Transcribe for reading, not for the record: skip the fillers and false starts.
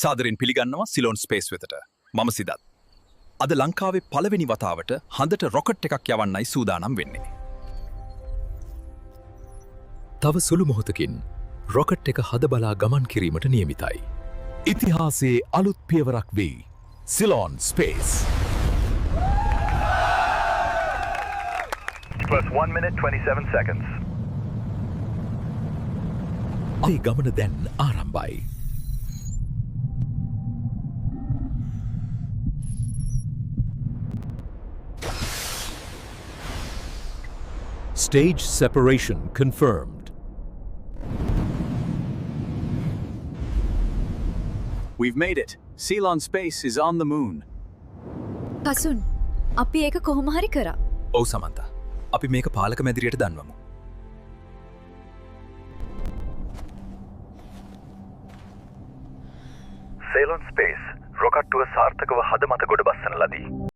සාදරෙන් පිළිගන්නවා Ceylon space වෙතට. මම සිදත්. අද ලංකාවේ පළවෙනි වතාවට හඳට රොකට් එකක් යවන්නයි සූදානම් වෙන්නේ. තව සුළු මොහොතකින් රොකට් එක හද බලා ගමන් කිරීමට නියමිතයි. ඉතිහාසයේ අලුත් පියවරක් වෙයි. Ceylon space. Plus 1 minute 27 seconds. අපේ ගමන දැන් ආරම්භයි. Stage separation confirmed. We've made it. Ceylon Space is on the moon. පසුන් අපි ඒක කොහොම හරි කරා. ඔව් සමන්ත. අපි මේක පාලක මැදිරියට දන්වමු. Ceylon Space රොකට්ටුව සාර්ථකව හද මත ගොඩ බස්සන